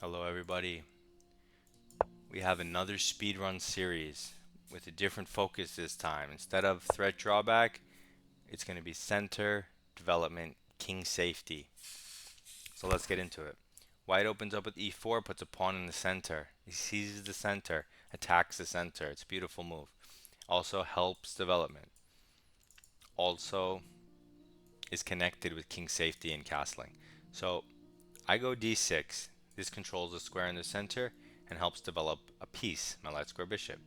Hello everybody. We have another speedrun series with a different focus this time. Instead of threat drawback, it's going to be center, development, king safety. So let's get into it. White opens up with e4, puts a pawn in the center. He seizes the center, attacks the center. It's a beautiful move. Also helps development. Also is connected with king safety and castling. So I go d6. This controls the square in the center and helps develop a piece, my light square bishop.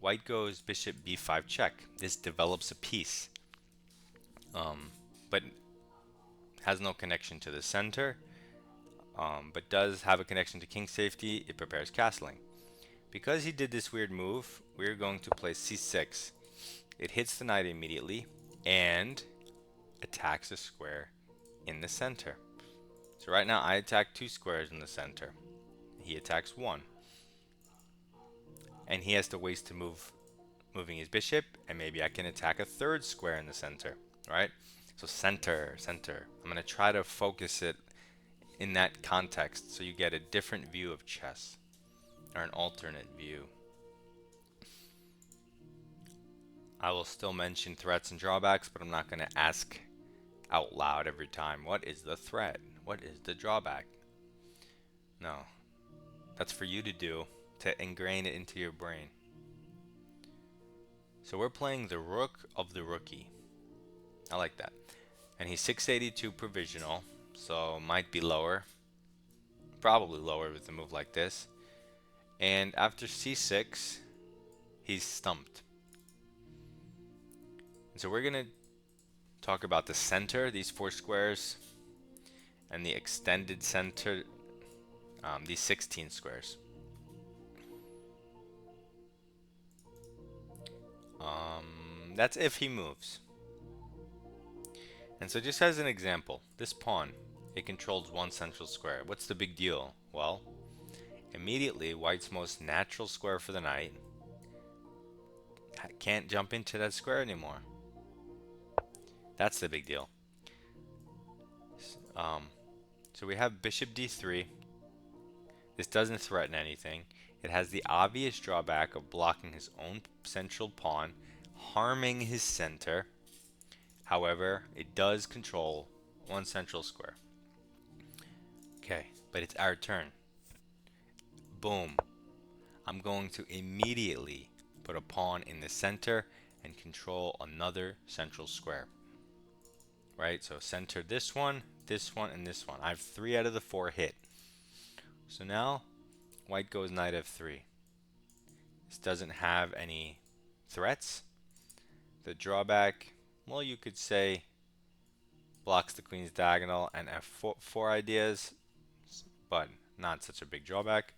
White goes bishop b5 check. This develops a piece, but has no connection to the center, but does have a connection to king safety. It prepares castling. Because he did this weird move, we're going to play c6. It hits the knight immediately and attacks a square in the center. So right now I attack two squares in the center. He attacks one. And he has to waste to moving his bishop, and maybe I can attack a third square in the center, right? So center. I'm going to try to focus it in that context so you get a different view of chess, or an alternate view. I will still mention threats and drawbacks, but I'm not going to ask out loud every time, what is the threat? What is the drawback? No, that's for you to do, to ingrain it into your brain. So we're playing the rook of the rookie. I like that. And he's 682 provisional, so might be lower. Probably lower with a move like this. And after c6, he's stumped. And so we're going to talk about the center, these four squares, and the extended center, these 16 squares. That's if he moves. And so just as an example, this pawn, it controls one central square. What's the big deal? Well, immediately white's most natural square for the knight can't jump into that square anymore. That's the big deal. So we have bishop d3. This doesn't threaten anything. It has the obvious drawback of blocking his own central pawn, harming his center. However, it does control one central square. Okay, but it's our turn. Boom. I'm going to immediately put a pawn in the center and control another central square. Right, so center this one, and this one. I have 3 out of the 4 hit. So now, white goes knight f3. This doesn't have any threats. The drawback, well, you could say blocks the queen's diagonal and f4 ideas, but not such a big drawback.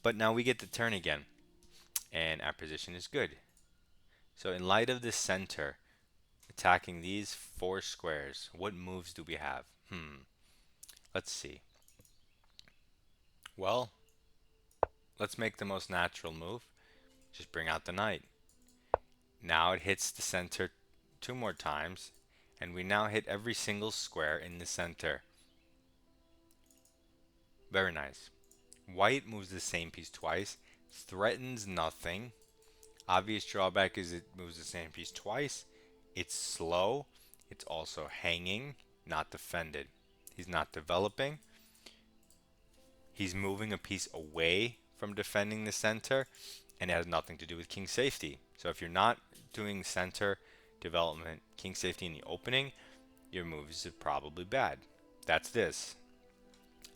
But now we get the turn again, and our position is good. So in light of the center, attacking these 4 squares, what moves do we have? Let's see. Well, let's make the most natural move. Just bring out the knight. Now it hits the center 2 more times, and we now hit every single square in the center. Very nice. White moves the same piece twice, threatens nothing. Obvious drawback is it moves the same piece twice. It's slow. It's also hanging, not defended. He's not developing. He's moving a piece away from defending the center, and it has nothing to do with king safety. So if you're not doing center development, king safety in the opening, your moves are probably bad. That's this.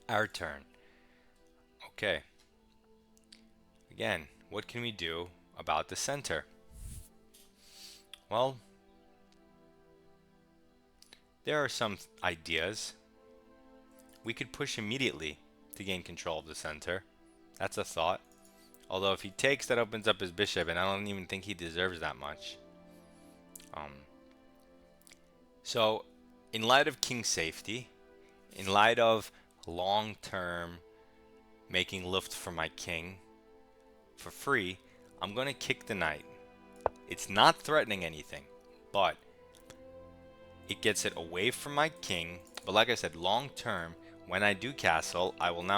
Our turn. Okay. Again, what can we do about the center? Well, there are some ideas. We could push immediately to gain control of the center. That's a thought. Although if he takes, that opens up his bishop, and I don't even think he deserves that much. So, in light of king safety, in light of long-term making luft for my king for free, I'm going to kick the knight. It's not threatening anything, but it gets it away from my king. But like I said, long term, When I do castle, I won't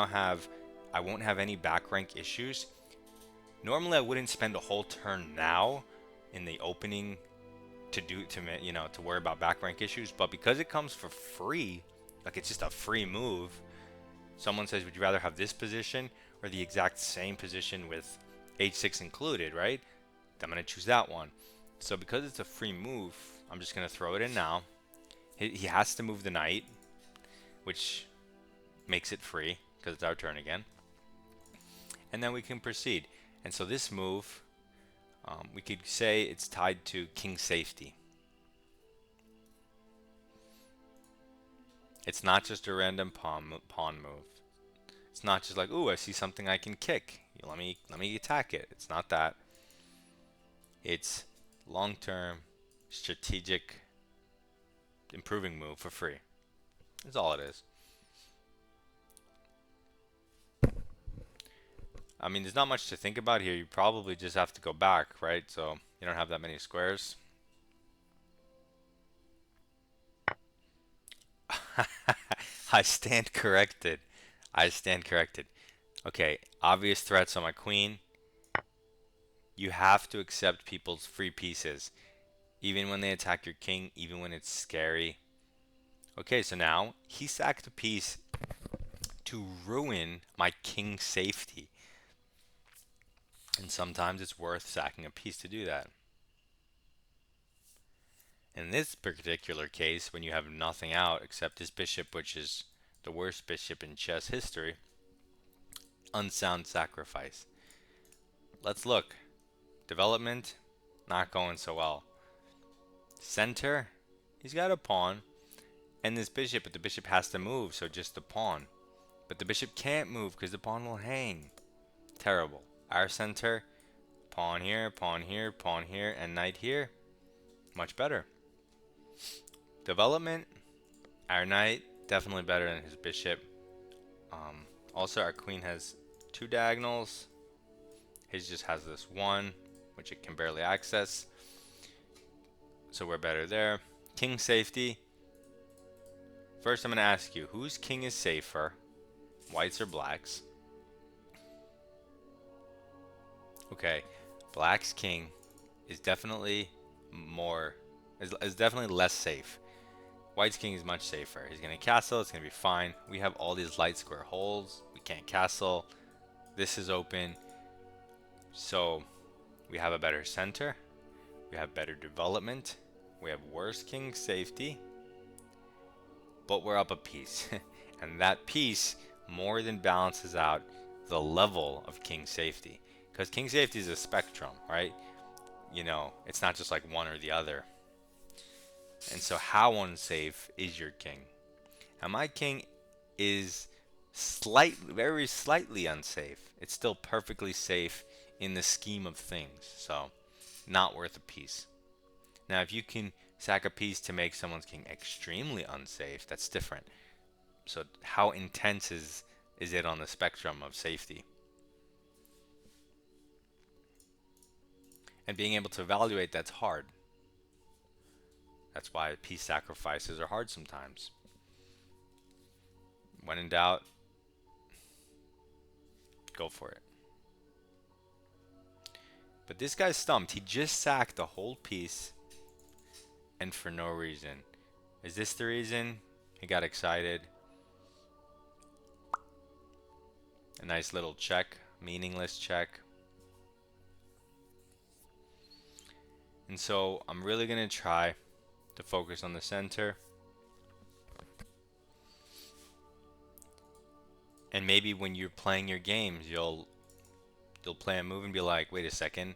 have any back rank issues. Normally, I wouldn't spend a whole turn now in the opening to worry about back rank issues, but because it comes for free, like it's just a free move. Someone says, would you rather have this position or the exact same position with h6 included, right? I'm going to choose that one. So because it's a free move, I'm just going to throw it in now. He has to move the knight, which makes it free because it's our turn again. And then we can proceed. And so this move, we could say it's tied to king safety. It's not just a random pawn move. It's not just like, ooh, I see something I can kick. Let me attack it. It's not that. It's long-term, strategic, improving move for free. That's all it is. I mean, there's not much to think about here. You probably just have to go back, right? So you don't have that many squares. I stand corrected. I stand corrected. Okay, obvious threats on my queen. You have to accept people's free pieces, even when they attack your king, even when it's scary. Okay, so now he sacked a piece to ruin my king's safety. And sometimes it's worth sacking a piece to do that. In this particular case, when you have nothing out except this bishop, which is the worst bishop in chess history, unsound sacrifice. Let's look. Development, not going so well. Center, he's got a pawn. And this bishop, but the bishop has to move, so just the pawn. But the bishop can't move because the pawn will hang. Terrible. Our center, pawn here, pawn here, pawn here, and knight here. Much better. Development, our knight, definitely better than his bishop. Also, our queen has 2 diagonals. His just has this one, which it can barely access. So we're better there. King safety. First, I'm going to ask you, whose king is safer? Whites or blacks? Okay, black's king is definitely is definitely less safe. White's king is much safer. He's going to castle. It's going to be fine. We have all these light square holes. We can't castle. This is open. So we have a better center. We have better development. We have worse king safety. But we're up a piece. And that piece more than balances out the level of king safety. Because king safety is a spectrum, right? You know, it's not just like one or the other. And so how unsafe is your king? And my king is very slightly unsafe. It's still perfectly safe in the scheme of things. So, not worth a piece. Now, if you can sack a piece to make someone's king extremely unsafe, that's different. So, how intense is it on the spectrum of safety? And being able to evaluate that's hard. That's why piece sacrifices are hard sometimes. When in doubt, go for it. But this guy's stumped. He just sacked the whole piece, and for no reason. Is this the reason? He got excited. A nice little check, meaningless check. And so I'm really going to try to focus on the center. And maybe when you're playing your games, you'll play a move and be like, wait a second,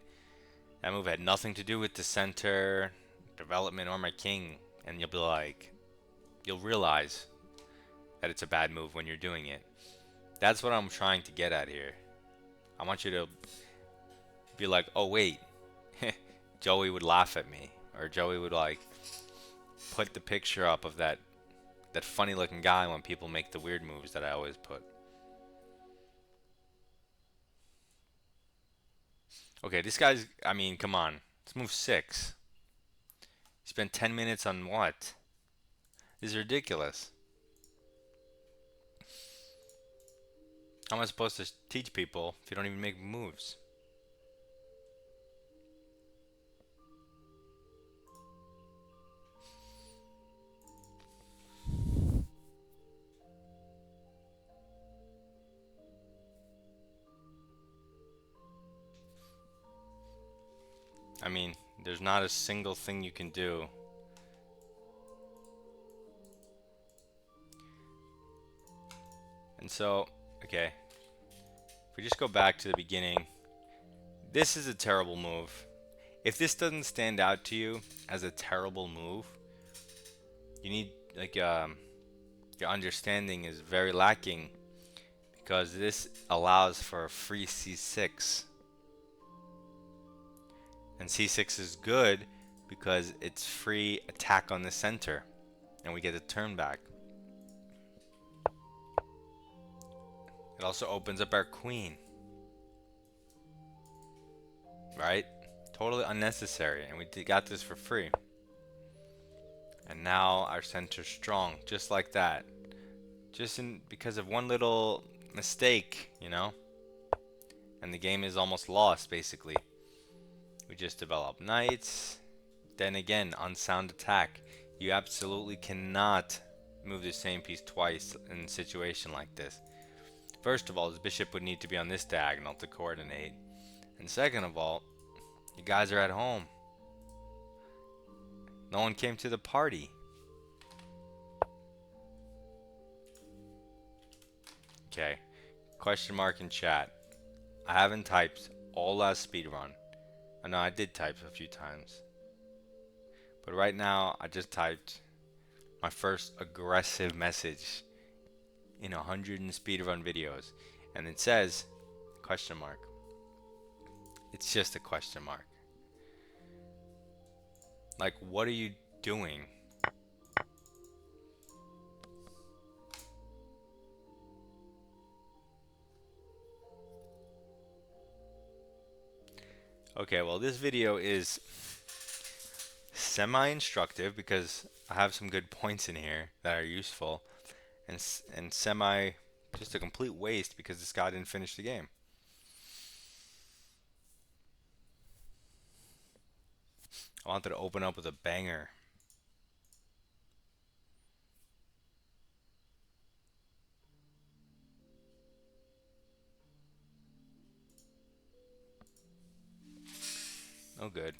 that move had nothing to do with the center, development, or my king. And you'll be like, you'll realize that it's a bad move when you're doing it. That's what I'm trying to get at here. I want you to be like, oh wait, Joey would laugh at me, or Joey would like put the picture up of that funny looking guy when people make the weird moves that I always put. Okay, this guy's, I mean, come on. Let's move 6. Spent 10 minutes on what? This is ridiculous. How am I supposed to teach people if you don't even make moves? I mean, there's not a single thing you can do. And so, okay, if we just go back to the beginning, this is a terrible move. If this doesn't stand out to you as a terrible move, you need, like, your understanding is very lacking because this allows for a free c6. And c6 is good because it's free attack on the center and we get a turn back. It also opens up our queen, right? Totally unnecessary, and we got this for free. And now our center's strong, just like that. Because of one little mistake, you know? And the game is almost lost, basically. We just develop knights. Then again, unsound attack. You absolutely cannot move the same piece twice in a situation like this. First of all, this bishop would need to be on this diagonal to coordinate. And second of all, you guys are at home. No one came to the party. Okay. Question mark in chat. I haven't typed all last speedrun. I know I did type a few times. But right now, I just typed my first aggressive message in 100 speedrun videos. And it says, question mark. It's just a question mark. Like, what are you doing? Okay, well, this video is semi-instructive because I have some good points in here that are useful, and semi just a complete waste because this guy didn't finish the game. I wanted to open up with a banger. No good.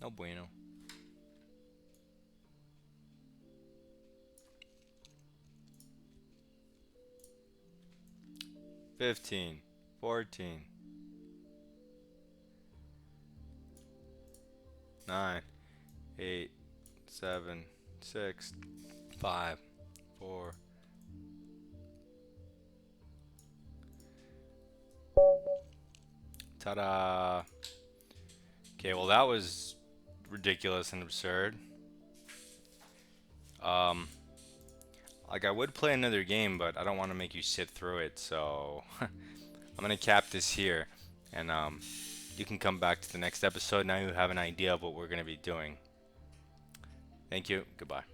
No bueno. 15, 14, 9, 8, 7, 6, 5, 4. Ta-da! Okay, well that was ridiculous and absurd. Like I would play another game, but I don't want to make you sit through it, so I'm gonna cap this here, and you can come back to the next episode. Now you have an idea of what we're gonna be doing. Thank you. Goodbye.